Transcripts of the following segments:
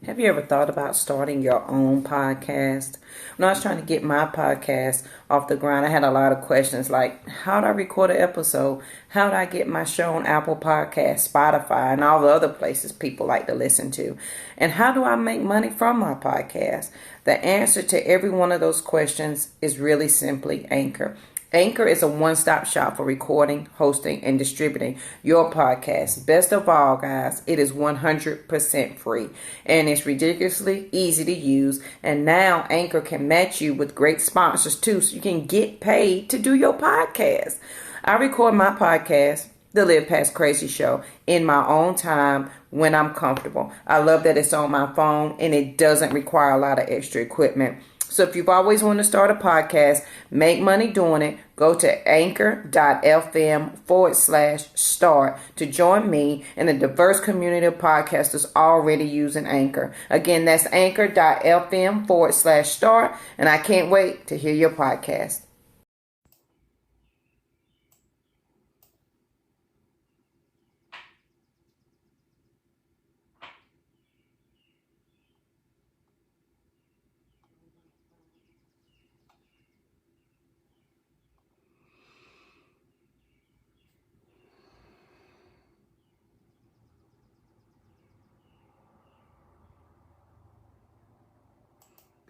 Have you ever thought about starting your own podcast? When I was trying to get my podcast off the ground, I had a lot of questions like, how do I record an episode? How do I get my show on Apple Podcasts, Spotify, and all the other places people like to listen to? And how do I make money from my podcast? The answer to every one of those questions is really simply Anchor. Anchor is a one-stop shop for recording, hosting, and distributing your podcast. Best of all, guys, it is 100% free and it's ridiculously easy to use. And now Anchor can match you with great sponsors too, so you can get paid to do your podcast. I record my podcast, The Live Past Crazy Show, in my own time when I'm comfortable. I love that it's on my phone and it doesn't require a lot of extra equipment. So if you've always wanted to start a podcast, make money doing it, go to anchor.fm/start to join me and a diverse community of podcasters already using Anchor. Again, that's anchor.fm/start, and I can't wait to hear your podcast.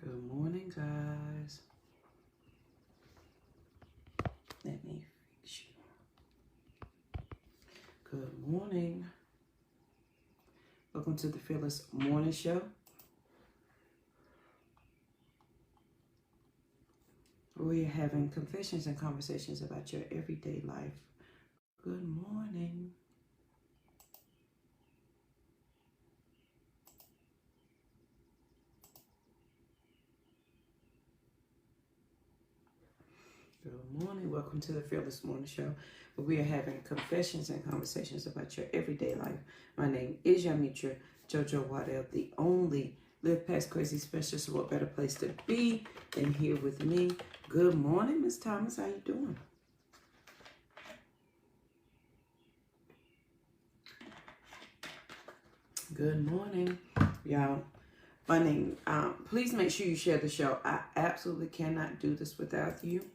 Good morning, guys. Let me fix you. Good morning. Welcome to the Fearless Morning Show. We're having confessions and conversations about your everyday life. Good morning. Good morning. Welcome to the Fearless Morning Show, where we are having confessions and conversations about your everyday life. My name is Yamitra Jojo Waddell, the only Live Past Crazy specialist. What better place to be than here with me? Good morning, Miss Thomas. How you doing? Good morning, y'all. My name. Please make sure you share the show. I absolutely cannot do this without you.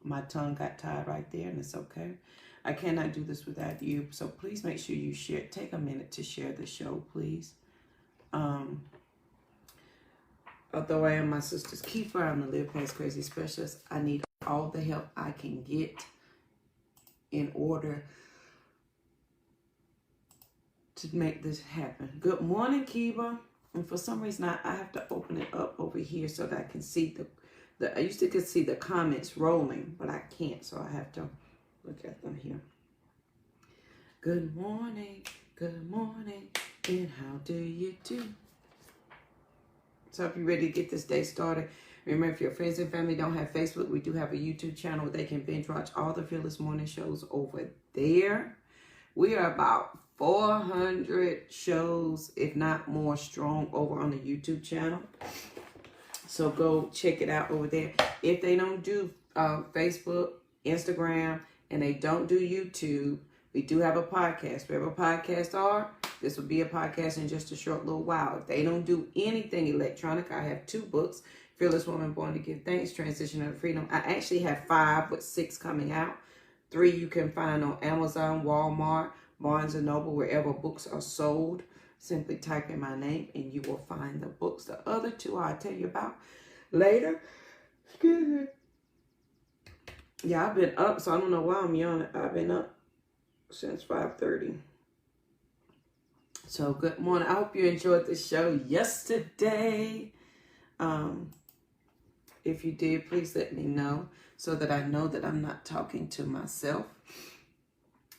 My tongue got tied right there, and it's okay. I cannot do this without you. So please make sure you share. Take a minute to share the show, please. Although I am my sister's keeper, I'm the Live Past Crazy specialist. I need all the help I can get in order to make this happen. Good morning, Kiba. And for some reason, I have to open it up over here so that I can see I used to could see the comments rolling, but I can't, so I have to look at them here. Good morning, and how do you do? So if you're ready to get this day started, remember, if your friends and family don't have Facebook, we do have a YouTube channel where they can binge watch all the Fearless Morning shows over there. We are about 400 shows, if not more, strong over on the YouTube channel. So go check it out over there. If they don't do Facebook, Instagram, and they don't do YouTube, we do have a podcast. Wherever podcasts are, this will be a podcast in just a short little while. If they don't do anything electronic, I have 2 books. Fearless Woman Born to Give Thanks, Transition to Freedom. I actually have 5 with 6 coming out. 3 you can find on Amazon, Walmart, Barnes & Noble, wherever books are sold. Simply type in my name and you will find the books. The other 2 I'll tell you about later. Excuse me. Yeah, I've been up, so I don't know why I'm yawning. I've been up since 5:30. So good morning. I hope you enjoyed the show yesterday. If you did, please let me know so that I know that I'm not talking to myself.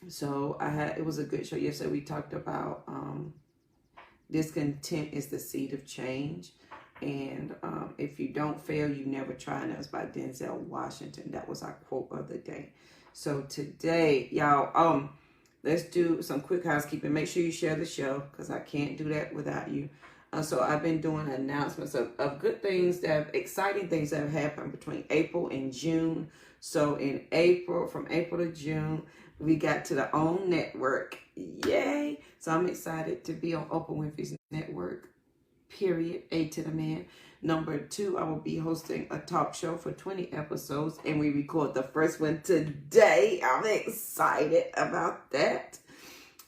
So it was a good show yesterday. We talked about discontent is the seed of change. And if you don't fail, you never try. And that was by Denzel Washington. That was our quote of the day. So today, y'all, let's do some quick housekeeping. Make sure you share the show because I can't do that without you. So I've been doing announcements of good things, exciting things that have happened between April and June. So from April to June, we got to the OWN Network. Yay! So I'm excited to be on Oprah Winfrey's network. period, A to the man. Number 2, I will be hosting a talk show for 20 episodes, and we record the first one today. I'm excited about that.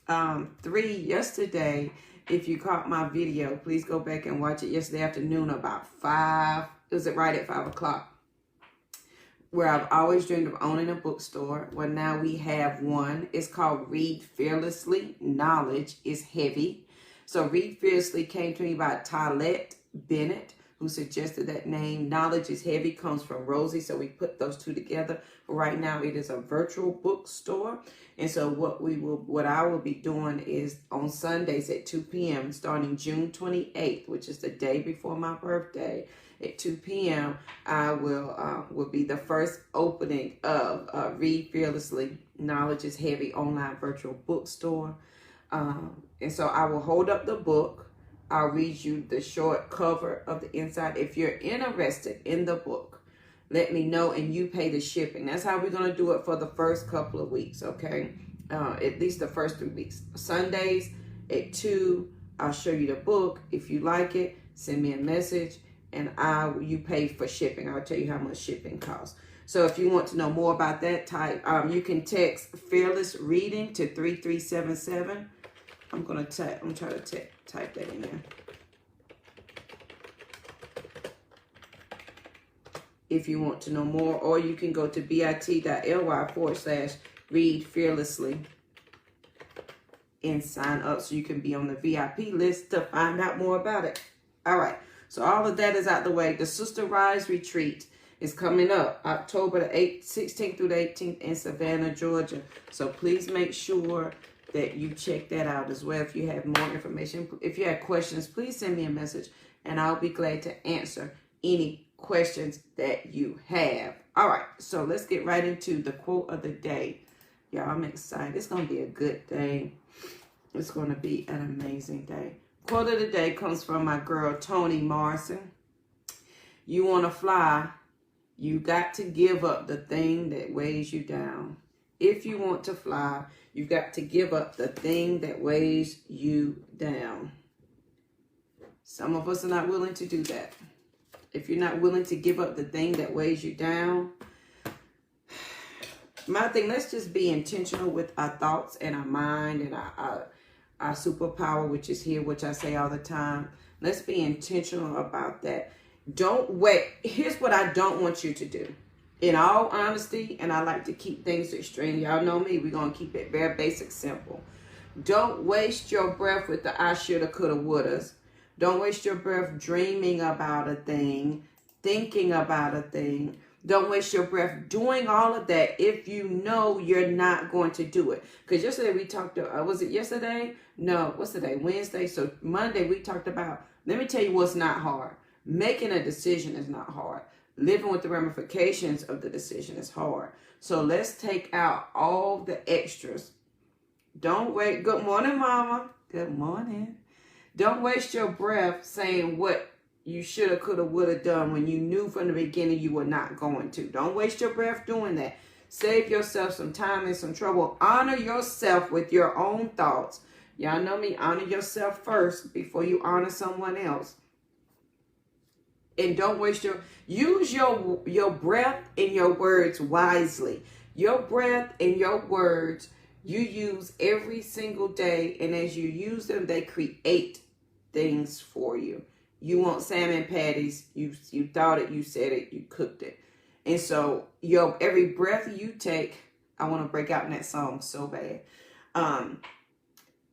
3, yesterday, if you caught my video, please go back and watch it yesterday afternoon about 5, was it right at 5 o'clock? Where I've always dreamed of owning a bookstore. Well, now we have one. It's called Read Fearlessly. Knowledge is heavy. So Read Fearlessly came to me by Tylette Bennett, who suggested that name. Knowledge is heavy comes from Rosie, so we put those two together. But right now, it is a virtual bookstore, and so what I will be doing is on Sundays at 2 p.m. starting June 28th, which is the day before my birthday. At 2 p.m., I will be the first opening of Read Fearlessly. Knowledge is heavy online virtual bookstore, and so I will hold up the book. I'll read you the short cover of the inside. If you're interested in the book, let me know and you pay the shipping. That's how we're going to do it for the first couple of weeks, okay? At least the first 3 weeks. Sundays at 2, I'll show you the book. If you like it, send me a message and you pay for shipping. I'll tell you how much shipping costs. So if you want to know more about that type, you can text Fearless Reading to 3377. I'm going to try to type that in there. If you want to know more, or you can go to bit.ly/read fearlessly and sign up so you can be on the VIP list to find out more about it. All right. So all of that is out the way. The Sister Rise Retreat is coming up October the 16th through the 18th in Savannah, Georgia. So please make sure that you check that out as well. If you have more information, if you have questions, please send me a message and I'll be glad to answer any questions that you have. All right, so let's get right into the quote of the day. Y'all, I'm excited. It's going to be a good day. It's going to be an amazing day. Quote of the day comes from my girl, Toni Morrison. You want to fly, you got to give up the thing that weighs you down. If you want to fly, you've got to give up the thing that weighs you down. Some of us are not willing to do that. If you're not willing to give up the thing that weighs you down, my thing, let's just be intentional with our thoughts and our mind and our superpower, which is here, which I say all the time. Let's be intentional about that. Don't wait. Here's what I don't want you to do. In all honesty, and I like to keep things extreme. Y'all know me. We're going to keep it very basic, simple. Don't waste your breath with the I shoulda, coulda, wouldas. Don't waste your breath dreaming about a thing, thinking about a thing. Don't waste your breath doing all of that if you know you're not going to do it. Because yesterday we talked, was it yesterday? No, what's today? Wednesday. So Monday we talked about, let me tell you what's not hard. Making a decision is not hard. Living with the ramifications of the decision is hard. So let's take out all the extras. Don't wait. Good morning, Mama. Good morning. Don't waste your breath saying what you shoulda, coulda, woulda done when you knew from the beginning you were not going to. Don't waste your breath doing that. Save yourself some time and some trouble. Honor yourself with your own thoughts. Y'all know me. Honor yourself first before you honor someone else. And don't waste use your breath and your words wisely. Your breath and your words you use every single day. And as you use them, they create things for you. You want salmon patties. You thought it, you said it, you cooked it. And so every breath you take, I want to break out in that song so bad.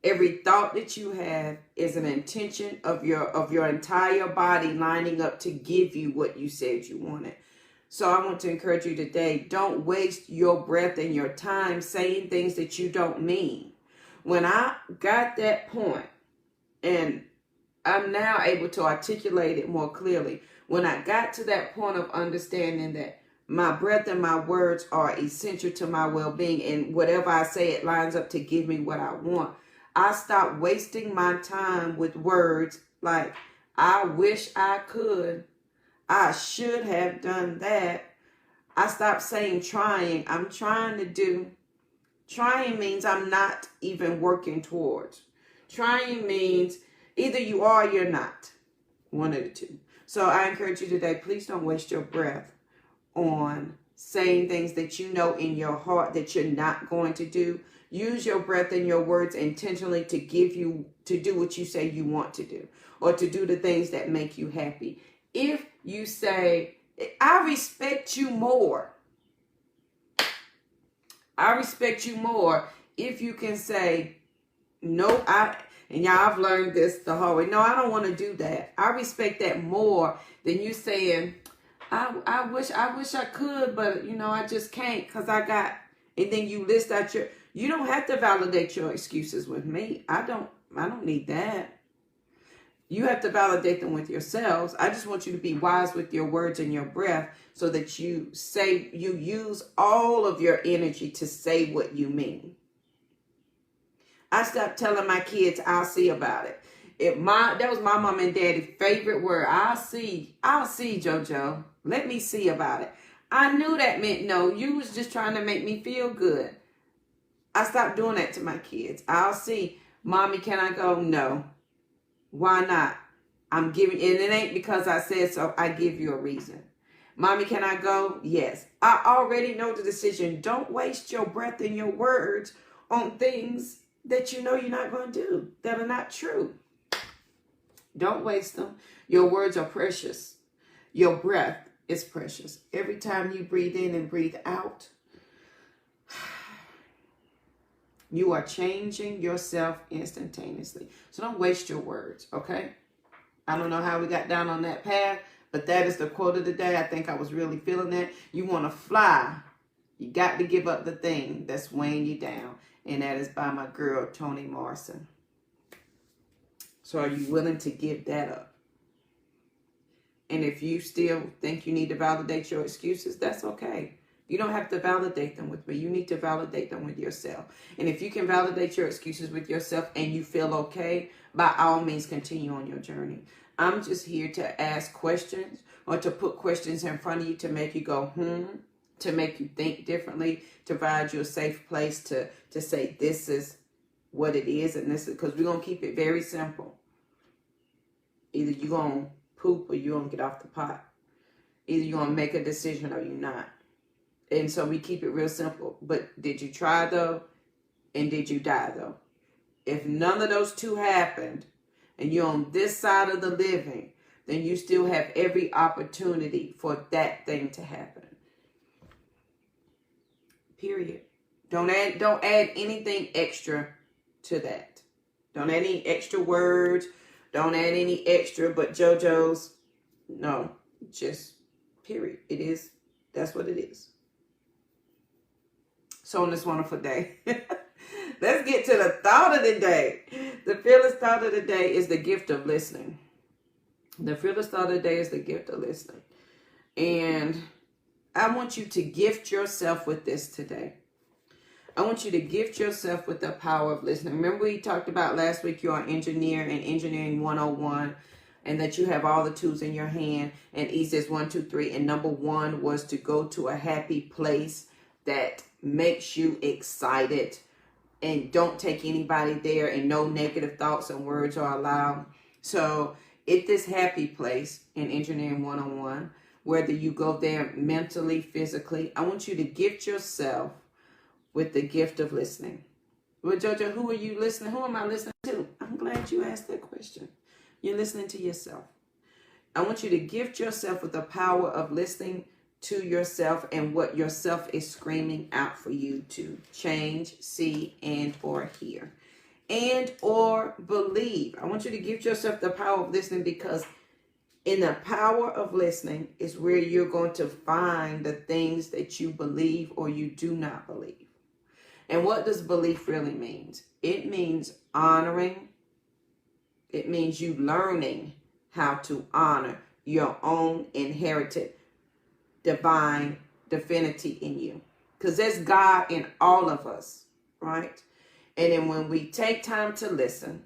Every thought that you have is an intention of your entire body lining up to give you what you said you wanted. So I want to encourage you today, don't waste your breath and your time saying things that you don't mean. When I got that point, and I'm now able to articulate it more clearly, when I got to that point of understanding that my breath and my words are essential to my well-being, and whatever I say, it lines up to give me what I want, I stopped wasting my time with words like, I wish I could. I should have done that. I stopped saying trying. I'm trying to do. Trying means I'm not even working towards. Trying means either you are or you're not. One of the two. So I encourage you today, please don't waste your breath on saying things that you know in your heart that you're not going to do. Use your breath and your words intentionally to do what you say you want to do, or to do the things that make you happy. If you say, I respect you more. I respect you more. If you can say, no, and y'all, I've learned this the hard way. No, I don't want to do that. I respect that more than you saying, I wish I could, but I just can't because I got, and then you list out you don't have to validate your excuses with me. I don't need that. You have to validate them with yourselves. I just want you to be wise with your words and your breath so that you use all of your energy to say what you mean. I stopped telling my kids, I'll see about it. That was my mom and daddy's favorite word. I'll see, JoJo. Let me see about it. I knew that meant no. You was just trying to make me feel good. I stopped doing that to my kids. I'll see. Mommy, can I go? No. Why not? I'm giving, and it ain't because I said so. I give you a reason. Mommy, can I go? Yes. I already know the decision. Don't waste your breath and your words on things that you know you're not going to do, that are not true. Don't waste them. Your words are precious. Your breath is precious. Every time you breathe in and breathe out, you are changing yourself instantaneously. So don't waste your words, okay? I don't know how we got down on that path, but that is the quote of the day. I think I was really feeling that. You want to fly, you got to give up the thing that's weighing you down. And that is by my girl, Toni Morrison. So are you willing to give that up? And if you still think you need to validate your excuses, that's okay. You don't have to validate them with me. You need to validate them with yourself. And if you can validate your excuses with yourself and you feel okay, by all means, continue on your journey. I'm just here to ask questions or to put questions in front of you to make you go, to make you think differently, to provide you a safe place to say this is what it is, and this is, because we're going to keep it very simple. Either you're going to poop or you're going to get off the pot. Either you're going to make a decision or you're not. And so we keep it real simple. But did you try though? And did you die though? If none of those two happened and you're on this side of the living, then you still have every opportunity for that thing to happen. Period. Don't add anything extra to that. Don't add any extra words. Don't add any extra but JoJo's. No, just period. It is. That's what it is. So on this wonderful day, let's get to the thought of the day. The fearless thought of the day is the gift of listening. The fearless thought of the day is the gift of listening. And I want you to gift yourself with this today. I want you to gift yourself with the power of listening. Remember we talked about last week you're an engineer in Engineering 101 and that you have all the tools in your hand. And E says 1, 2, 3. And number 1 was to go to a happy place that makes you excited. And don't take anybody there, and no negative thoughts and words are allowed. So at this happy place in Engineering 101, whether you go there mentally, physically, I want you to gift yourself with the gift of listening. Well, JoJo, who are you listening? Who am I listening to? I'm glad you asked that question. You're listening to yourself. I want you to gift yourself with the power of listening to yourself and what yourself is screaming out for you to change, see, and or hear. And or believe. I want you to gift yourself the power of listening, because in the power of listening is where you're going to find the things that you believe or you do not believe. And what does belief really mean? It means honoring. It means you learning how to honor your own inherited divine divinity in you. Because there's God in all of us, right? And then when we take time to listen,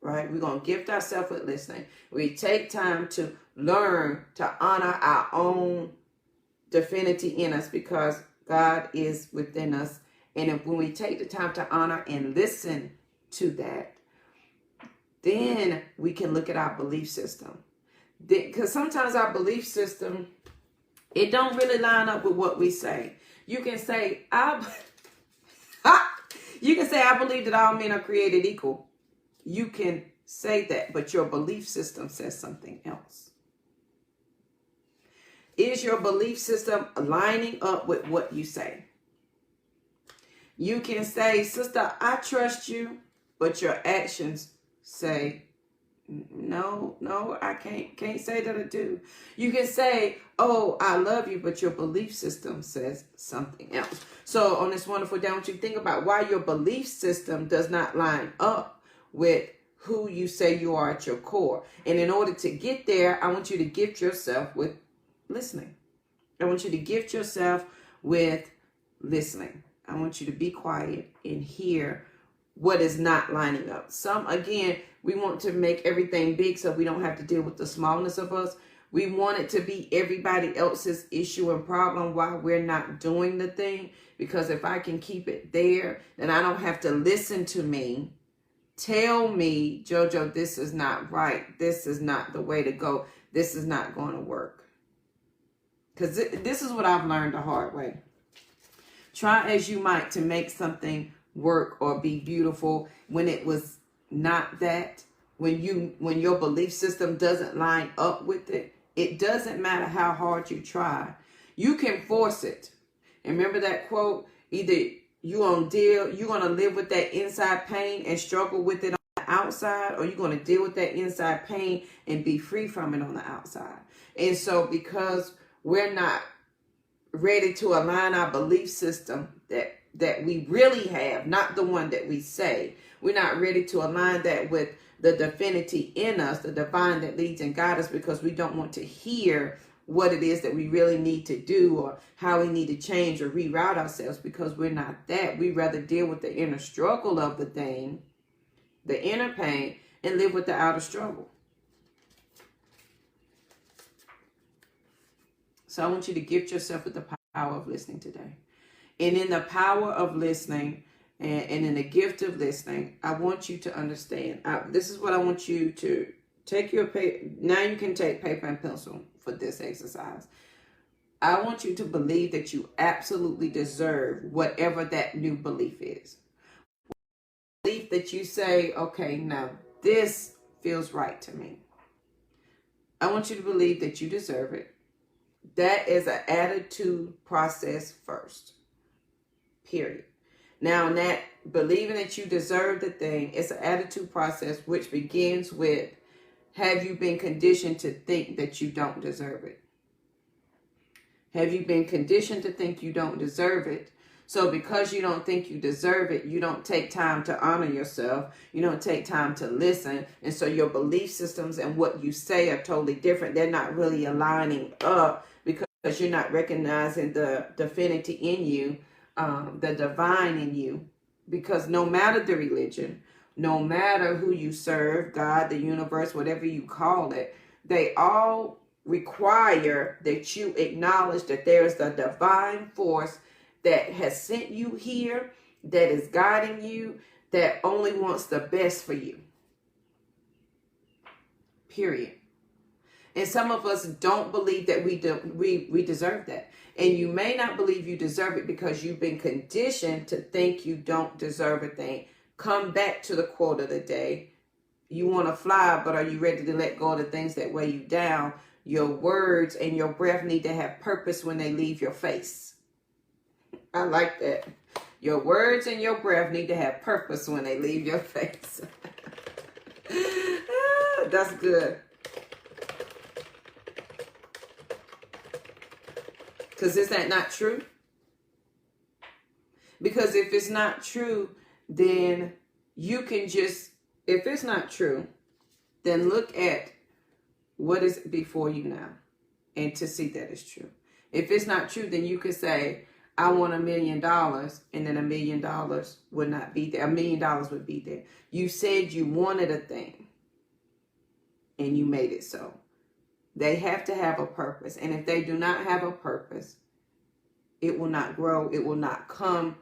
right, we're going to gift ourselves with listening. We take time to learn to honor our own divinity in us, because God is within us. And if, when we take the time to honor and listen to that, then we can look at our belief system. Because sometimes our belief system, it don't really line up with what we say. You can say, you can say, I believe that all men are created equal. You can say that, but your belief system says something else. Is your belief system lining up with what you say? You can say, sister, I trust you, but your actions say, no, I can't say that I do. You can say, oh, I love you, but your belief system says something else. So on this wonderful day, I want you to think about why your belief system does not line up with who you say you are at your core. And in order to get there, I want you to gift yourself with listening. I want you to gift yourself with listening. I want you to be quiet and hear what is not lining up. Again, we want to make everything big so we don't have to deal with the smallness of us. We want it to be everybody else's issue and problem while we're not doing the thing. Because if I can keep it there, then I don't have to listen to me. Tell me, Jojo, this is not right. This is not the way to go. This is not going to work. Because this is what I've learned the hard way. Try as you might to make something work or be beautiful when it was not that. When your belief system doesn't line up with it, it doesn't matter how hard you try. You can force it. And remember that quote, either you're going to live with that inside pain and struggle with it on the outside, or you're going to deal with that inside pain and be free from it on the outside. And so because we're not ready to align our belief system that we really have, not the one that we say. We're not ready to align that with the divinity in us, the divine that leads and guides us, because we don't want to hear what it is that we really need to do or how we need to change or reroute ourselves, because we're not that. We rather deal with the inner struggle of the thing, the inner pain, and live with the outer struggle. So I want you to gift yourself with the power of listening today. And in the power of listening and in the gift of listening, I want you to understand. This is what I want you to take your paper. Now you can take paper and pencil for this exercise. I want you to believe that you absolutely deserve whatever that new belief is. Belief that you say, okay, now this feels right to me. I want you to believe that you deserve it. That is an attitude process first. Period. Now, in that believing that you deserve the thing, it's an attitude process which begins with, have you been conditioned to think that you don't deserve it? Have you been conditioned to think you don't deserve it? So because you don't think you deserve it, you don't take time to honor yourself. You don't take time to listen. And so your belief systems and what you say are totally different. They're not really aligning up because you're not recognizing the divinity in you, the divine in you. Because no matter the religion, no matter who you serve, God, the universe, whatever you call it, they all require that you acknowledge that there is the divine force that has sent you here, that is guiding you, that only wants the best for you. Period. And some of us don't believe that we deserve that. And you may not believe you deserve it because you've been conditioned to think you don't deserve a thing. Come back to the quote of the day. You want to fly, but are you ready to let go of the things that weigh you down? Your words and your breath need to have purpose when they leave your face. I like that. Your words and your breath need to have purpose when they leave your face. That's good. Because is that not true? Because if it's not true, then you can just, if it's not true, then look at what is before you now and to see that it's true. If it's not true, then you could say, I want $1 million, and then $1 million would not be there. $1 million would be there. You said you wanted a thing, and you made it so. They have to have a purpose. And if they do not have a purpose, it will not grow. It will not come.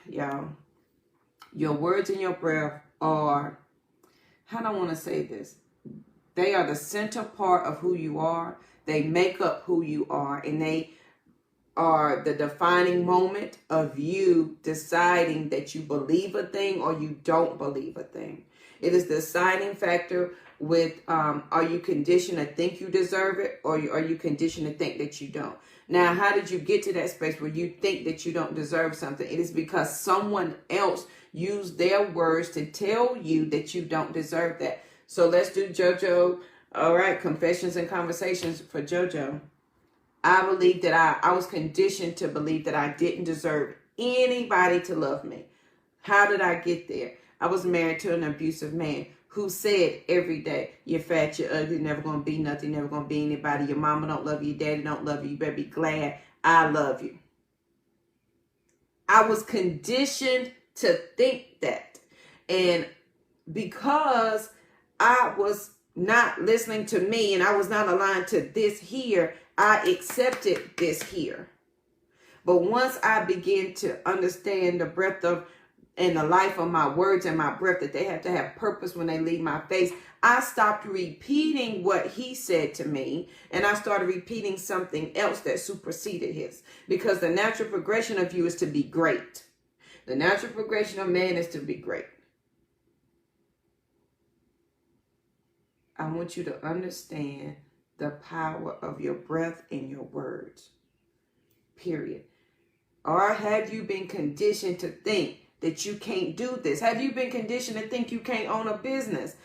Y'all, your words and your breath are, how do I want to say this? They are the center part of who you are. They make up who you are, and they are the defining moment of you deciding that you believe a thing or you don't believe a thing. It is the deciding factor with are you conditioned to think you deserve it, or are you conditioned to think that you don't? Now, how did you get to that space where you think that you don't deserve something? It is because someone else used their words to tell you that you don't deserve that. So let's do JoJo. All right, confessions and conversations for JoJo. I believe that I was conditioned to believe that I didn't deserve anybody to love me. How did I get there? I was married to an abusive man who said every day, you're fat, you're ugly, never going to be nothing, never going to be anybody. Your mama don't love you, your daddy don't love you. You better be glad I love you. I was conditioned to think that. And because I was not listening to me and I was not aligned to this here, I accepted this here. But once I began to understand the breadth of and the life of my words and my breath, that they have to have purpose when they leave my face, I stopped repeating what he said to me, and I started repeating something else that superseded his. Because the natural progression of you is to be great. The natural progression of man is to be great. I want you to understand the power of your breath and your words. Period. Or have you been conditioned to think that you can't do this? Have you been conditioned to think you can't own a business?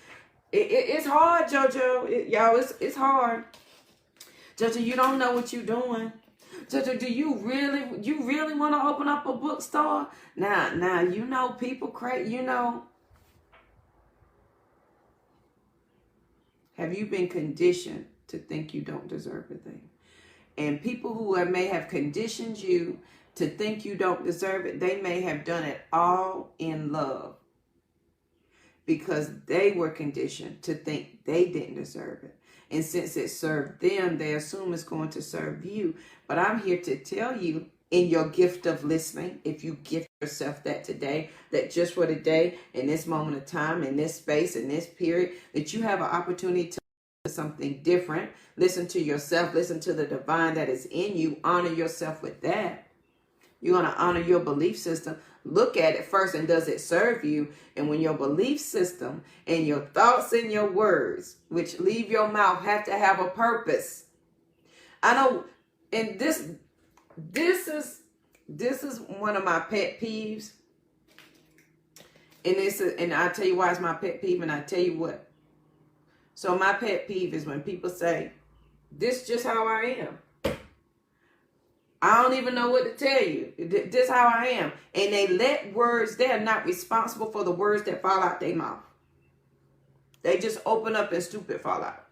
It's hard, JoJo. Y'all, it's hard. JoJo, you don't know what you're doing. JoJo, do you really want to open up a bookstore? Now, you know people crazy, you know. Have you been conditioned to think you don't deserve a thing? And people who may have conditioned you to think you don't deserve it, they may have done it all in love. Because they were conditioned to think they didn't deserve it. And since it served them, they assume it's going to serve you. But I'm here to tell you, in your gift of listening, if you gift yourself that today, that just for today, in this moment of time, in this space, in this period, that you have an opportunity to do something different. Listen to yourself. Listen to the divine that is in you. Honor yourself with that. You're going to honor your belief system. Look at it first, and does it serve you? And when your belief system and your thoughts and your words, which leave your mouth, have to have a purpose. I know, and this is one of my pet peeves. And I'll tell you why it's my pet peeve, and I'll tell you what. So my pet peeve is when people say, this is just how I am. I don't even know what to tell you. This is how I am. And they let words, they are not responsible for the words that fall out their mouth. They just open up and stupid fall out.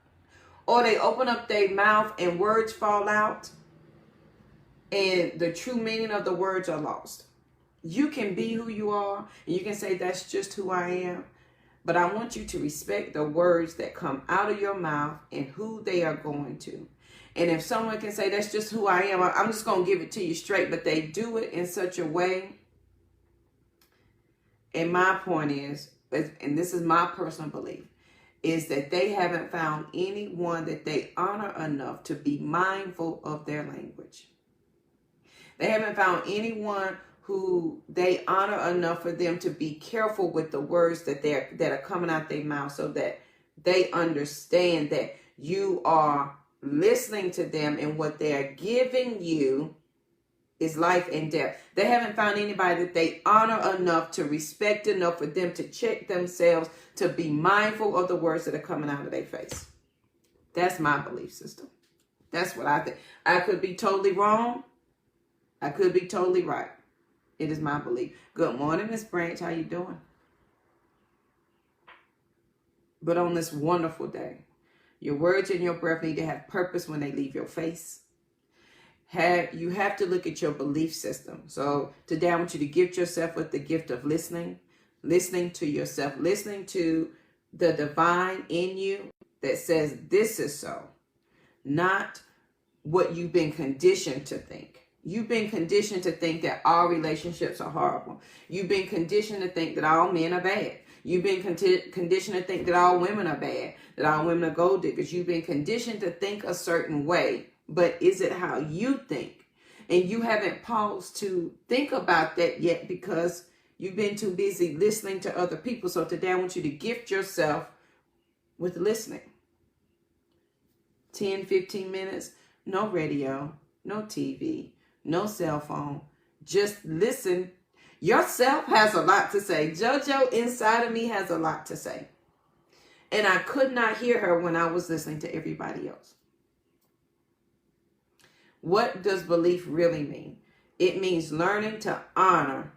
Or they open up their mouth and words fall out, and the true meaning of the words are lost. You can be who you are, and you can say, that's just who I am. But I want you to respect the words that come out of your mouth and who they are going to. And if someone can say, that's just who I am, I'm just going to give it to you straight. But they do it in such a way. And my point is, and this is my personal belief, is that they haven't found anyone that they honor enough to be mindful of their language. They haven't found anyone who they honor enough for them to be careful with the words that are coming out their mouth, so that they understand that you are listening to them, and what they're giving you is life and death. They haven't found anybody that they honor enough, to respect enough for them to check themselves, to be mindful of the words that are coming out of their face. That's my belief system. That's what I think. I could be totally wrong. I could be totally right. It is my belief. Good morning, Miss Branch. How you doing? But on this wonderful day, your words and your breath need to have purpose when they leave your face. You have to look at your belief system. So today I want you to gift yourself with the gift of listening to yourself, listening to the divine in you that says this is so, not what you've been conditioned to think. You've been conditioned to think that all relationships are horrible. You've been conditioned to think that all men are bad. You've been conditioned to think that all women are bad, that all women are gold diggers. You've been conditioned to think a certain way, but is it how you think? And you haven't paused to think about that yet because you've been too busy listening to other people. So today I want you to gift yourself with listening. 10, 15 minutes, no radio, no TV, no cell phone. Just listen. Yourself has a lot to say. JoJo inside of me has a lot to say. And I could not hear her when I was listening to everybody else. What does belief really mean? It means learning to honor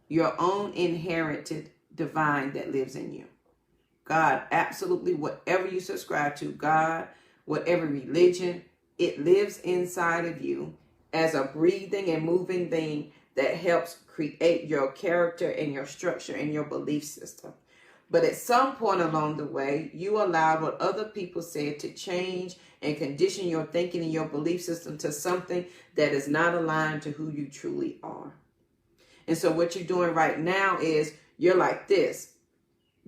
your own inherited divine that lives in you. God, absolutely whatever you subscribe to, God, whatever religion, it lives inside of you as a breathing and moving thing that helps create your character and your structure and your belief system. But at some point along the way, you allowed what other people said to change and condition your thinking and your belief system to something that is not aligned to who you truly are. And so what you're doing right now is you're like this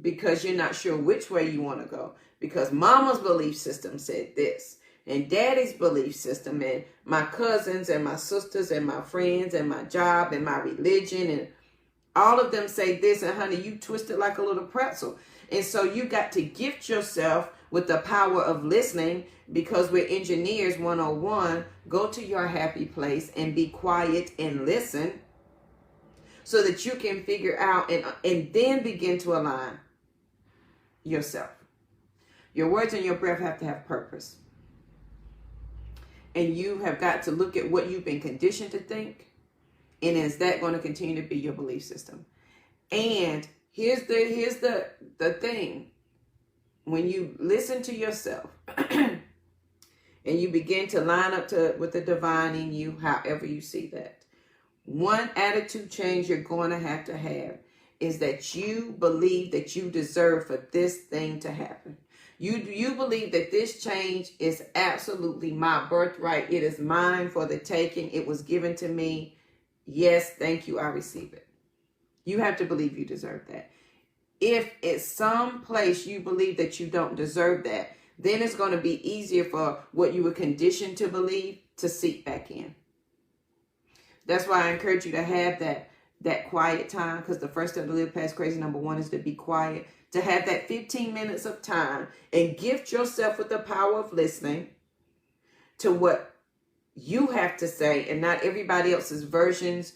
because you're not sure which way you want to go. Because mama's belief system said this, and daddy's belief system, and my cousins and my sisters and my friends and my job and my religion, and all of them say this, and honey, you twist it like a little pretzel. And so you got to gift yourself with the power of listening, because we're engineers 101. Go to your happy place and be quiet and listen so that you can figure out and then begin to align yourself. Your words and your breath have to have purpose. And you have got to look at what you've been conditioned to think. And is that going to continue to be your belief system? And here's the thing. When you listen to yourself and you begin to line up with the divine in you, however you see that, one attitude change you're going to have is that you believe that you deserve for this thing to happen. You believe that this change is absolutely my birthright. It is mine for the taking. It was given to me. Yes, thank you. I receive it. You have to believe you deserve that. If it's some place you believe that you don't deserve that, then it's going to be easier for what you were conditioned to believe to seep back in. That's why I encourage you to have that quiet time, because the first step to live past crazy, number one, is to be quiet. To have that 15 minutes of time and gift yourself with the power of listening to what you have to say and not everybody else's versions,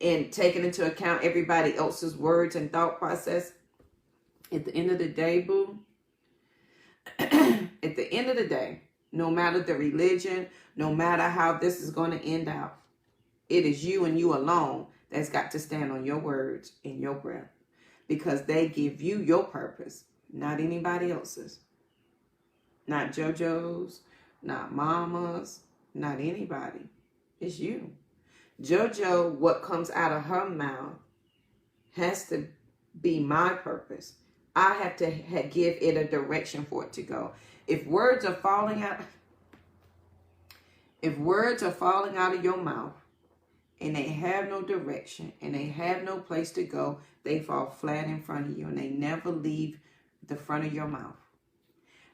and taking into account everybody else's words and thought process. At the end of the day, boo, at the end of the day, no matter the religion, no matter how this is going to end out, it is you and you alone that's got to stand on your words and your breath, because they give you your purpose, not anybody else's. Not JoJo's, not Mama's, not anybody. It's you. JoJo, what comes out of her mouth has to be my purpose. I have to give it a direction for it to go. If words are falling out of your mouth and they have no direction and they have no place to go, they fall flat in front of you and they never leave the front of your mouth.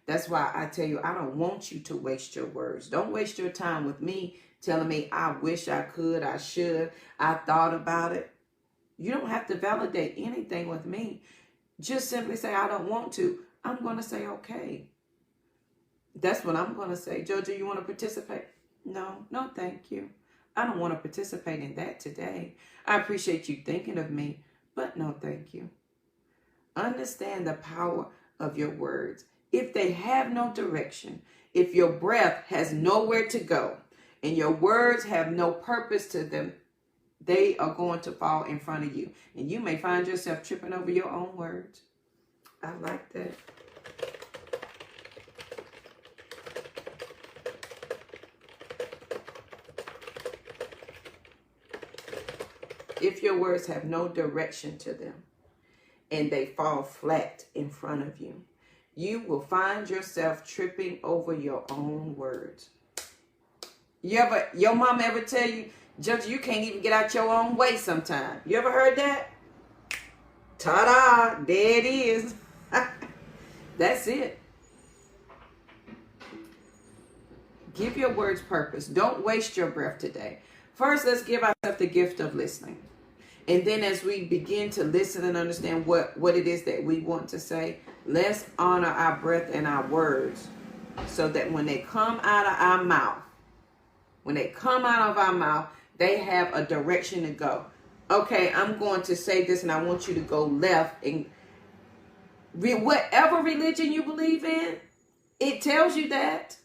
That's why I tell you, I don't want you to waste your words. Don't waste your time with me telling me, I wish I could, I should, I thought about it. You don't have to validate anything with me. Just simply say, I don't want to. I'm going to say, okay. That's what I'm going to say. JoJo, you want to participate? No, thank you. I don't want to participate in that today. I appreciate you thinking of me, but no, thank you. Understand the power of your words. If they have no direction, if your breath has nowhere to go, and your words have no purpose to them, they are going to fall in front of you. And you may find yourself tripping over your own words. I like that. If your words have no direction to them and they fall flat in front of you, you will find yourself tripping over your own words. Your mom ever tell you, JoJo, you can't even get out your own way sometimes? You ever heard that? Ta-da! There it is. That's it. Give your words purpose. Don't waste your breath today. First, let's give ourselves the gift of listening. And then as we begin to listen and understand what it is that we want to say, let's honor our breath and our words so that when they come out of our mouth, they have a direction to go. Okay, I'm going to say this and I want you to go left. And whatever religion you believe in, it tells you that.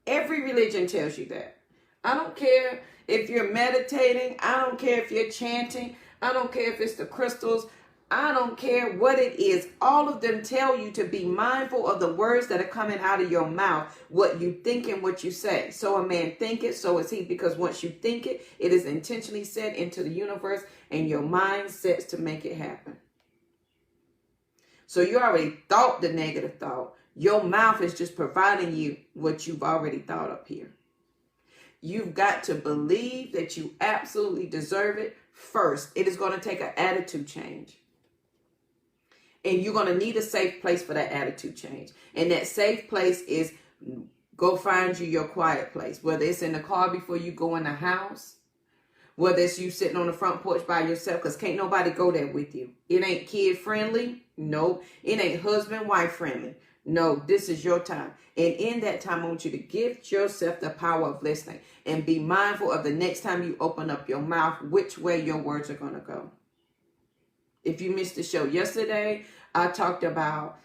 Every religion tells you that. I don't care if you're meditating. I don't care if you're chanting. I don't care if it's the crystals. I don't care what it is. All of them tell you to be mindful of the words that are coming out of your mouth, what you think and what you say. So a man thinketh, so is he. Because once you think it, it is intentionally set into the universe and your mind sets to make it happen. So you already thought the negative thought. Your mouth is just providing you what you've already thought up here. You've got to believe that you absolutely deserve it first. It is going to take an attitude change. And you're going to need a safe place for that attitude change. And that safe place is go find you your quiet place. Whether it's in the car before you go in the house. Whether it's you sitting on the front porch by yourself. Because can't nobody go there with you. It ain't kid friendly. Nope. It ain't husband, wife friendly. No, this is your time. And in that time, I want you to give yourself the power of listening. And be mindful of the next time you open up your mouth, which way your words are going to go. If you missed the show yesterday, I talked about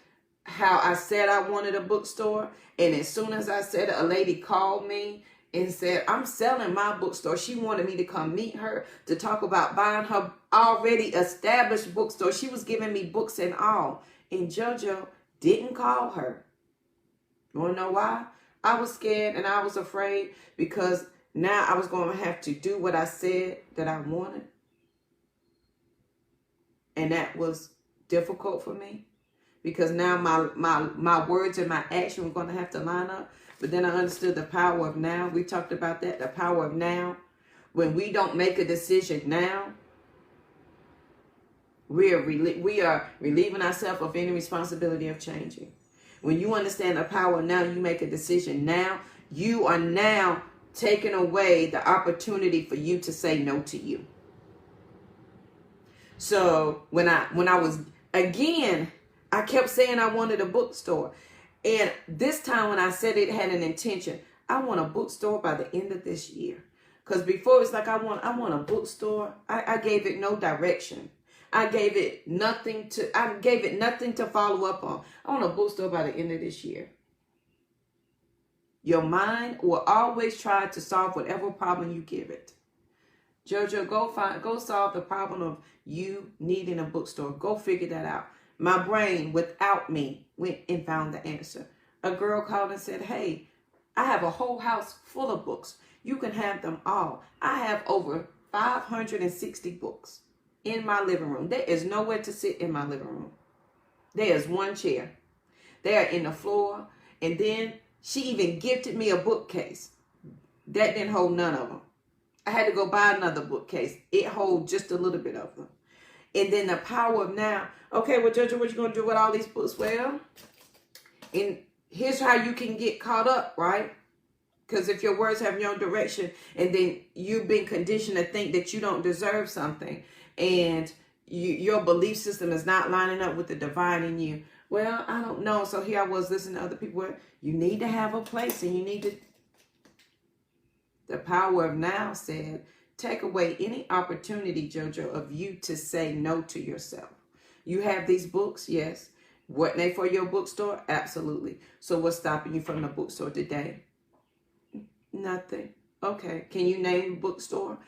how I said I wanted a bookstore. And as soon as I said it, a lady called me and said, I'm selling my bookstore. She wanted me to come meet her to talk about buying her already established bookstore. She was giving me books and all. And JoJo didn't call her. You want to know why? I was scared and I was afraid because now I was going to have to do what I said that I wanted. And that was difficult for me because now my words and my action were going to have to line up. But then I understood the power of now. We talked about that, the power of now. When we don't make a decision now, we are relieving ourselves of any responsibility of changing. When you understand the power now, you make a decision now. You are now taking away the opportunity for you to say no to you. So when I was, again, I kept saying I wanted a bookstore. And this time when I said it had an intention, I want a bookstore by the end of this year. Because before it's like I want a bookstore. I gave it no direction. I gave it nothing to follow up on. I want a bookstore by the end of this year. Your mind will always try to solve whatever problem you give it. JoJo, go solve the problem of you needing a bookstore. Go figure that out. My brain, without me, went and found the answer. A girl called and said, hey, I have a whole house full of books. You can have them all. I have over 560 books in my living room. There is nowhere to sit in my living room. There is one chair. They are in the floor. And then she even gifted me a bookcase. That didn't hold none of them. I had to go buy another bookcase. It holds just a little bit of them. And then the power of now. Okay, well, JoJo, what you going to do with all these books? Well, and here's how you can get caught up, right? Because if your words have no direction and then you've been conditioned to think that you don't deserve something and your belief system is not lining up with the divine in you. Well, I don't know. So here I was listening to other people. You need to have a place and you need to. The power of now said, take away any opportunity, JoJo, of you to say no to yourself. You have these books, yes. Weren't they for your bookstore? Absolutely. So what's stopping you from the bookstore today? Nothing. Okay. Can you name the bookstore?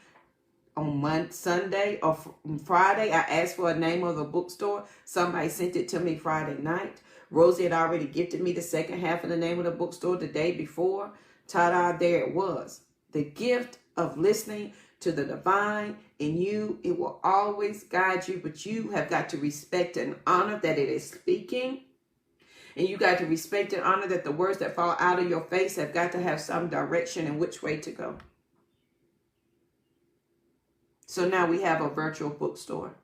On Sunday or Friday, I asked for a name of a bookstore. Somebody sent it to me Friday night. Rosie had already gifted me the second half of the name of the bookstore the day before. Ta-da, there it was. The gift of listening to the divine in you, it will always guide you, but you have got to respect and honor that it is speaking. And you got to respect and honor that the words that fall out of your face have got to have some direction in which way to go. So now we have a virtual bookstore.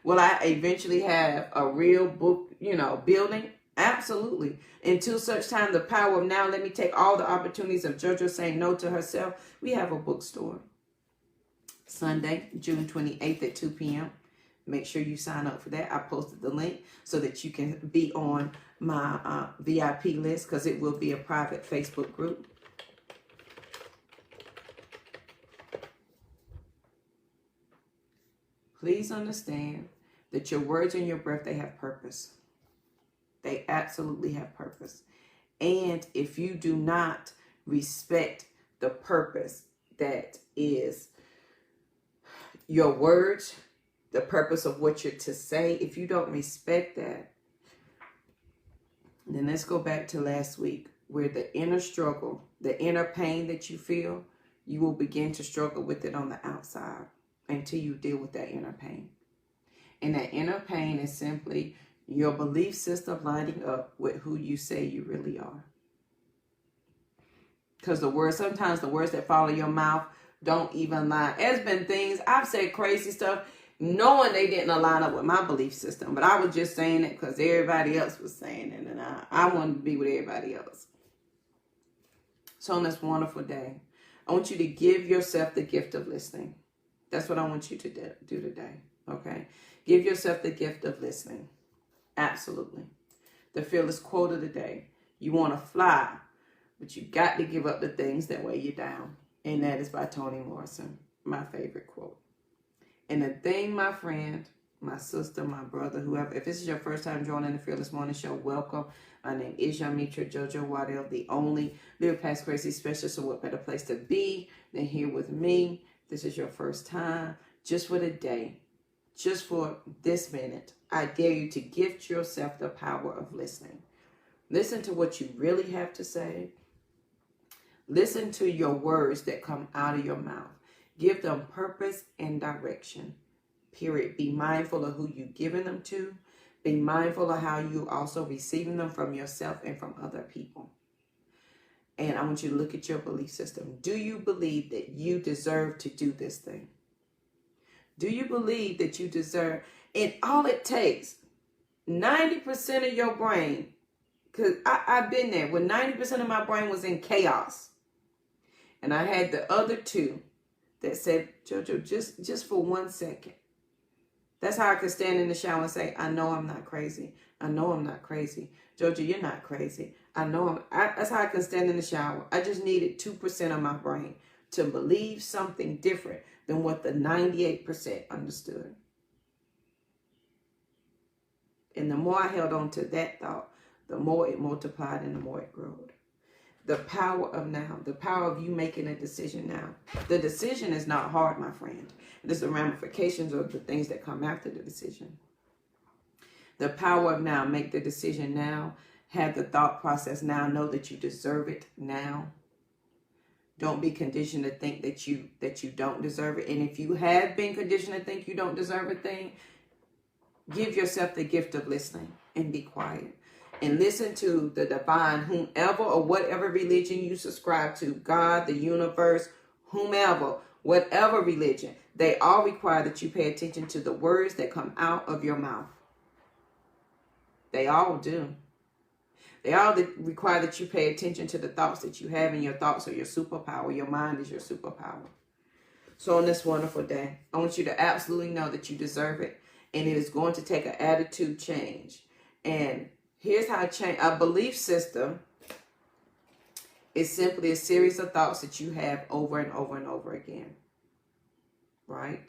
Will I eventually have a real book, building? Absolutely. Until such time, the power of now, let me take all the opportunities of JoJo saying no to herself. We have a bookstore. Sunday, June 28th at 2 p.m. Make sure you sign up for that. I posted the link so that you can be on my VIP list, because it will be a private Facebook group. Please understand that your words and your breath, they have purpose. They absolutely have purpose. And if you do not respect the purpose that is your words, the purpose of what you're to say, if you don't respect that, then let's go back to last week, where the inner struggle, the inner pain that you feel, you will begin to struggle with it on the outside until you deal with that inner pain. And that inner pain is simply your belief system lining up with who you say you really are. Because sometimes the words that fall in your mouth don't even line. There's been things, I've said crazy stuff, knowing they didn't line up with my belief system. But I was just saying it because everybody else was saying it. And I wanted to be with everybody else. So on this wonderful day, I want you to give yourself the gift of listening. That's what I want you to do today. Okay? Give yourself the gift of listening. Absolutely. The fearless quote of the day. You want to fly, but you got to give up the things that weigh you down. And that is by Toni Morrison, my favorite quote. And the thing, my friend, my sister, my brother, whoever, if this is your first time joining the Fearless Morning Show, welcome. My name is Yamitra JoJo Waddell, the only Live Past Crazy specialist. So what better place to be than here with me? This is your first time, just for the day, just for this minute. I dare you to gift yourself the power of listening. Listen to what you really have to say. Listen to your words that come out of your mouth. Give them purpose and direction. Period. Be mindful of who you're giving them to. Be mindful of how you're also receiving them from yourself and from other people. And I want you to look at your belief system. Do you believe that you deserve to do this thing? Do you believe that you deserve? And all it takes, 90% of your brain, because I've been there, when 90% of my brain was in chaos. And I had the other two that said, JoJo, just for 1 second. That's how I could stand in the shower and say, I know I'm not crazy. I know I'm not crazy. JoJo, you're not crazy. I know that's how I can stand in the shower. I just needed 2% of my brain to believe something different than what the 98% understood. And the more I held on to that thought, the more it multiplied and the more it grew. The power of now, the power of you making a decision now. The decision is not hard, my friend. It is the ramifications of the things that come after the decision. The power of now, make the decision now. Have the thought process now. Know that you deserve it now. Don't be conditioned to think that you don't deserve it. And if you have been conditioned to think you don't deserve a thing, give yourself the gift of listening and be quiet. And listen to the divine, whomever or whatever religion you subscribe to, God, the universe, whomever, whatever religion, they all require that you pay attention to the words that come out of your mouth. They all do. They all require that you pay attention to the thoughts that you have, and your thoughts are your superpower. Your mind is your superpower. So on this wonderful day, I want you to absolutely know that you deserve it. And it is going to take an attitude change. And here's how a belief system is simply a series of thoughts that you have over and over and over again. Right?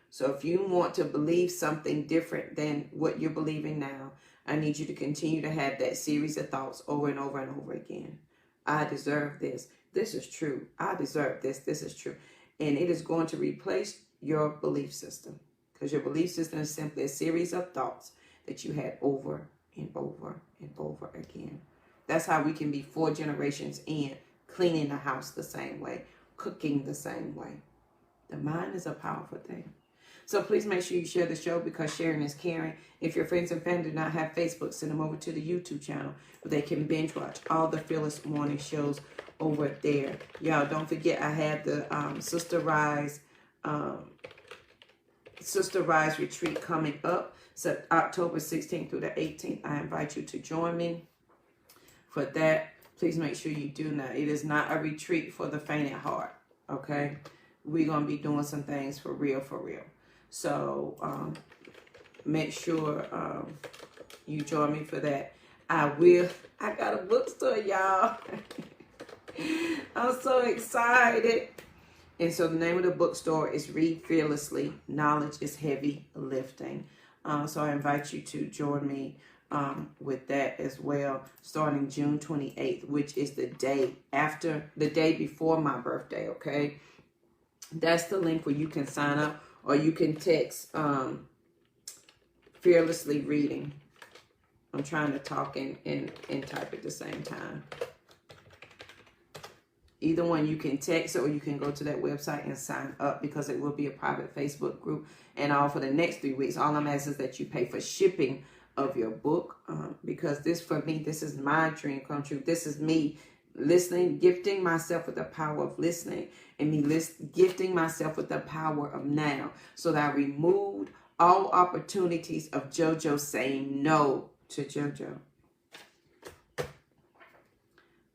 So if you want to believe something different than what you're believing now, I need you to continue to have that series of thoughts over and over and over again. I deserve this. This is true. I deserve this. This is true. And it is going to replace your belief system. Because your belief system is simply a series of thoughts that you had over and over and over again. That's how we can be 4 generations in, cleaning the house the same way, cooking the same way. The mind is a powerful thing. So please make sure you share the show, because sharing is caring. If your friends and family do not have Facebook, send them over to the YouTube channel where they can binge watch all the Fearless Morning shows over there. Y'all, don't forget I have the Sister Rise Sister Rise retreat coming up. So October 16th through the 18th. I invite you to join me for that. Please make sure you do not. It is not a retreat for the faint at heart. Okay? We're going to be doing some things for real, for real. So make sure you join me for that. I got a bookstore, y'all. I'm so excited. And so the name of the bookstore is Read Fearlessly. Knowledge is Heavy Lifting. So I invite you to join me with that as well, starting June 28th, which is the day before my birthday, okay? That's the link where you can sign up, or you can text Fearlessly Reading. I'm trying to talk and type at the same time. Either one, you can text or you can go to that website and sign up, because it will be a private Facebook group. And all for the next 3 weeks, all I'm asking is that you pay for shipping of your book, because this, for me, this is my dream come true. This is me listening, gifting myself with the power of listening, and me gifting myself with the power of now, so that I removed all opportunities of JoJo saying no to JoJo.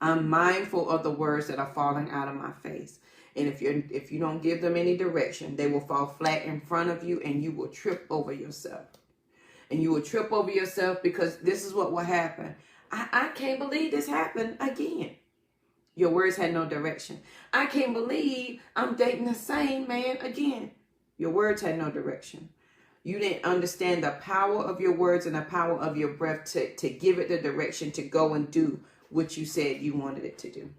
I'm mindful of the words that are falling out of my face. And if you don't give them any direction, they will fall flat in front of you, and you will trip over yourself. And you will trip over yourself, because this is what will happen. I can't believe this happened again. Your words had no direction. I can't believe I'm dating the same man again. Your words had no direction. You didn't understand the power of your words and the power of your breath to give it the direction to go and do what you said you wanted it to do.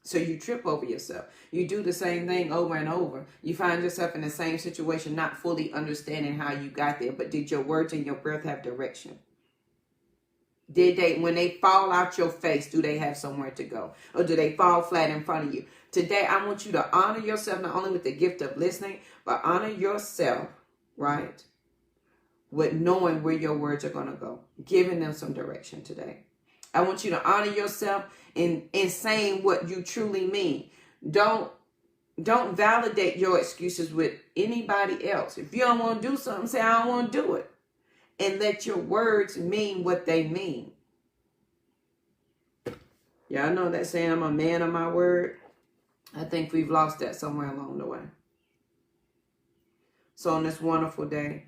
So you trip over yourself. You do the same thing over and over. You find yourself in the same situation, not fully understanding how you got there. But did your words and your breath have direction? Did they, when they fall out your face, do they have somewhere to go? Or do they fall flat in front of you? Today, I want you to honor yourself, not only with the gift of listening, but honor yourself, right? With knowing where your words are going to go. Giving them some direction today. I want you to honor yourself in saying what you truly mean. Don't validate your excuses with anybody else. If you don't want to do something, say, I don't want to do it. And let your words mean what they mean. Y'all know that saying, I'm a man of my word? I think we've lost that somewhere along the way. So on this wonderful day,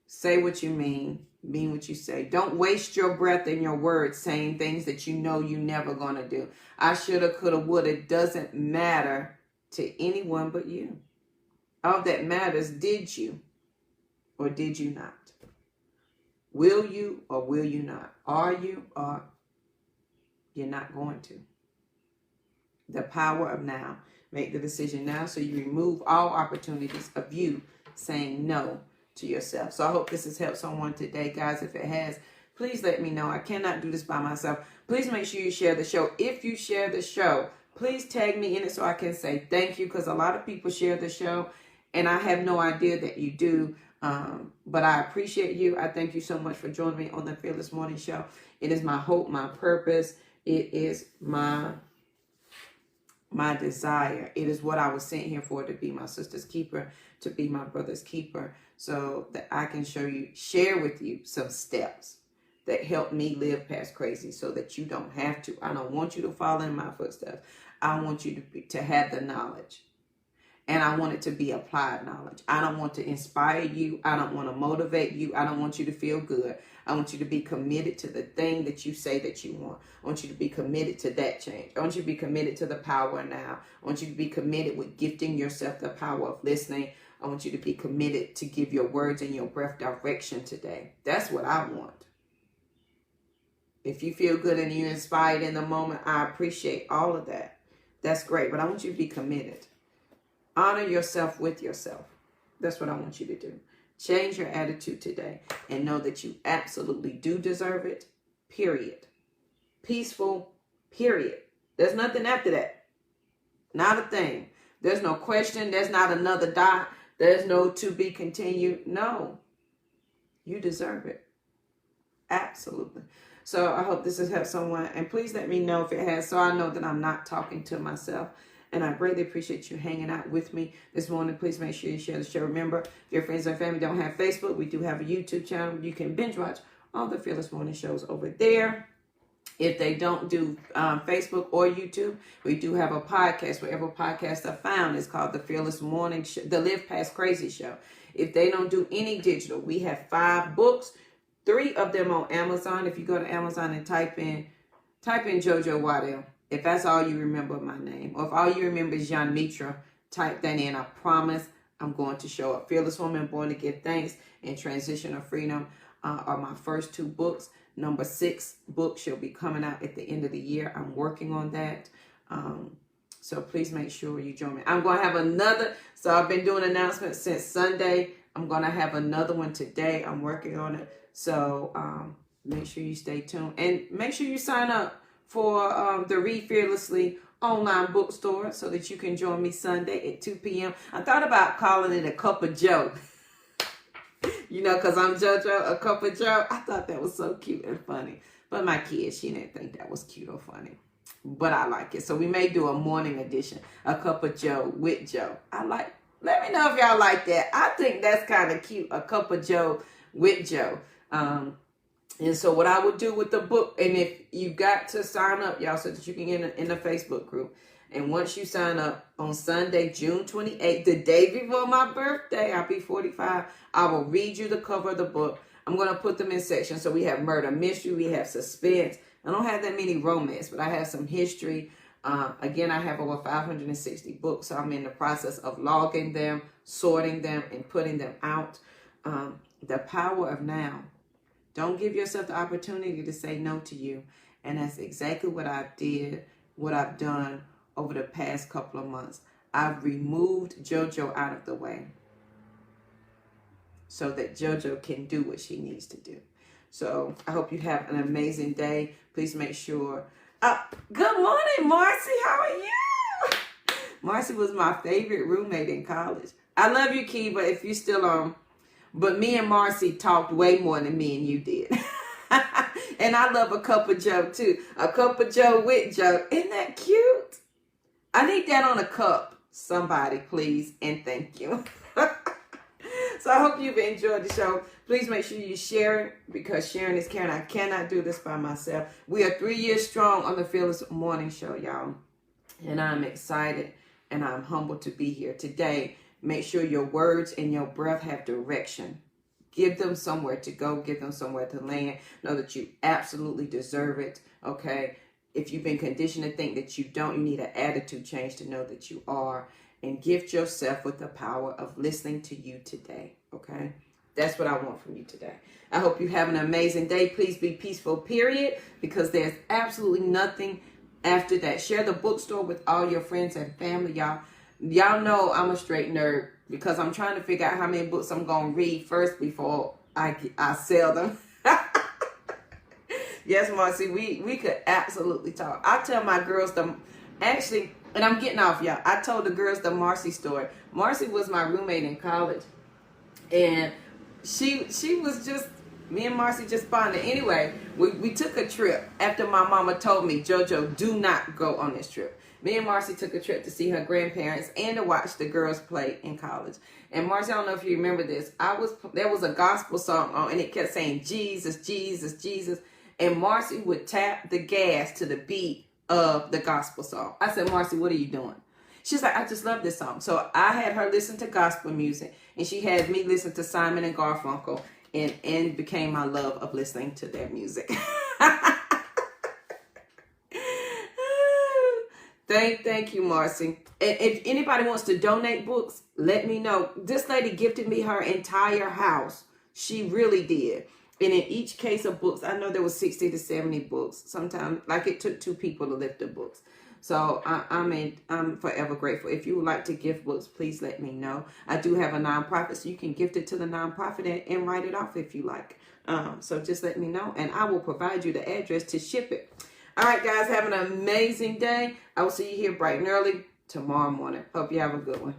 say what you mean what you say. Don't waste your breath and your words saying things that you know you're never going to do. I shoulda, coulda, woulda. It doesn't matter to anyone but you. All that matters, did you or did you not? Will you or will you not? Are you or you're not going to? The power of now. Make the decision now, so you remove all opportunities of you saying no to yourself. So I hope this has helped someone today, guys. If it has, please let me know. I cannot do this by myself. Please make sure you share the show. If you share the show, please tag me in it so I can say thank you, because a lot of people share the show and I have no idea that you do. But I appreciate you. I thank you so much for joining me on the Fearless Morning Show. It is my hope, my purpose. It is my desire. It is what I was sent here for, to be my sister's keeper, to be my brother's keeper, so that I can share with you some steps that help me live past crazy, so that you don't have to. I don't want you to follow in my footsteps. I want you to have the knowledge. And I want it to be applied knowledge. I don't want to inspire you. I don't want to motivate you. I don't want you to feel good. I want you to be committed to the thing that you say that you want. I want you to be committed to that change. I want you to be committed to the power now. I want you to be committed with gifting yourself the power of listening. I want you to be committed to give your words and your breath direction today. That's what I want. If you feel good and you're inspired in the moment, I appreciate all of that. That's great. But I want you to be committed. Honor yourself with yourself. That's what I want you to do. Change your attitude today and know that you absolutely do deserve it, period. Peaceful, period. There's nothing after that. Not a thing. There's no question. There's not another dot. There's no to be continued. No. You deserve it. Absolutely. So I hope this has helped someone. And please let me know if it has, so I know that I'm not talking to myself. And I greatly appreciate you hanging out with me this morning. Please make sure you share the show. Remember, if your friends and family don't have Facebook, we do have a YouTube channel. You can binge watch all the Fearless Morning shows over there. If they don't do Facebook or YouTube, we do have a podcast. Wherever podcasts are found, it's called the Fearless Morning Show, the Live Past Crazy Show. If they don't do any digital, we have 5 books, 3 of them on Amazon. If you go to Amazon and type in JoJo Waddell, if that's all you remember of my name, or if all you remember is Jan Mitra, type that in. I promise I'm going to show up. Fearless Woman, Born to Give Thanks, and Transition of Freedom are my first 2 books. Number 6 book shall be coming out at the end of the year. I'm working on that. So please make sure you join me. I'm going to have another. So I've been doing announcements since Sunday. I'm going to have another one today. I'm working on it. So make sure you stay tuned. And make sure you sign up for the Read Fearlessly online bookstore so that you can join me Sunday at 2 p.m. I thought about calling it a Cup of Joe. You know, because I'm JoJo, a Cup of Joe. I thought that was so cute and funny. But my kids, she didn't think that was cute or funny. But I like it. So we may do a morning edition, a Cup of Joe with Joe. Let me know if y'all like that. I think that's kind of cute, a Cup of Joe with Joe. And so what I would do with the book, and if you got to sign up, y'all, so that you can get in the Facebook group. And once you sign up on Sunday, June 28th, the day before my birthday, I'll be 45, I will read you the cover of the book. I'm going to put them in sections. So we have murder mystery, we have suspense. I don't have that many romance, but I have some history. Again, I have over 560 books. So I'm in the process of logging them, sorting them, and putting them out. The power of now. Don't give yourself the opportunity to say no to you. And that's exactly what I did, what I've done over the past couple of months. I've removed JoJo out of the way so that JoJo can do what she needs to do. So I hope you have an amazing day. Please make sure. Good morning, Marcy. How are you? Marcy was my favorite roommate in college. I love you, Kiba, if you're still on. But me and Marcy talked way more than me and you did. And I love a Cup of Joe, too. A Cup of Joe with Joe. Isn't that cute? I need that on a cup. Somebody, please, and thank you. So I hope you've enjoyed the show. Please make sure you share it, because sharing is caring. I cannot do this by myself. We are 3 years strong on the Fearless Morning Show, y'all. And I'm excited and I'm humbled to be here today. Make sure your words and your breath have direction. Give them somewhere to go. Give them somewhere to land. Know that you absolutely deserve it, okay? If you've been conditioned to think that you don't, you need an attitude change to know that you are. And gift yourself with the power of listening to you today, okay? That's what I want from you today. I hope you have an amazing day. Please be peaceful, period, because there's absolutely nothing after that. Share the bookstore with all your friends and family, y'all. Y'all know I'm a straight nerd because I'm trying to figure out how many books I'm going to read first before I sell them. Yes, Marcy, we could absolutely talk. I tell my girls actually, and I'm getting off, y'all. I told the girls the Marcy story. Marcy was my roommate in college, and she was just, me and Marcy just bonded. Anyway, we took a trip after my mama told me, JoJo, do not go on this trip. Me and Marcy took a trip to see her grandparents and to watch the girls play in college. And Marcy, I don't know if you remember this. There was a gospel song on, and it kept saying, Jesus, Jesus, Jesus. And Marcy would tap the gas to the beat of the gospel song. I said, Marcy, what are you doing? She's like, I just love this song. So I had her listen to gospel music, and she had me listen to Simon and Garfunkel, and became my love of listening to their music. Thank you, Marcy. And if anybody wants to donate books, let me know. This lady gifted me her entire house. She really did. And in each case of books, I know there was 60 to 70 books. Sometimes, like, it took 2 people to lift the books. So I'm forever grateful. If you would like to gift books, please let me know. I do have a nonprofit, so you can gift it to the nonprofit and write it off if you like. So just let me know, and I will provide you the address to ship it. All right, guys, have an amazing day. I will see you here bright and early tomorrow morning. Hope you have a good one.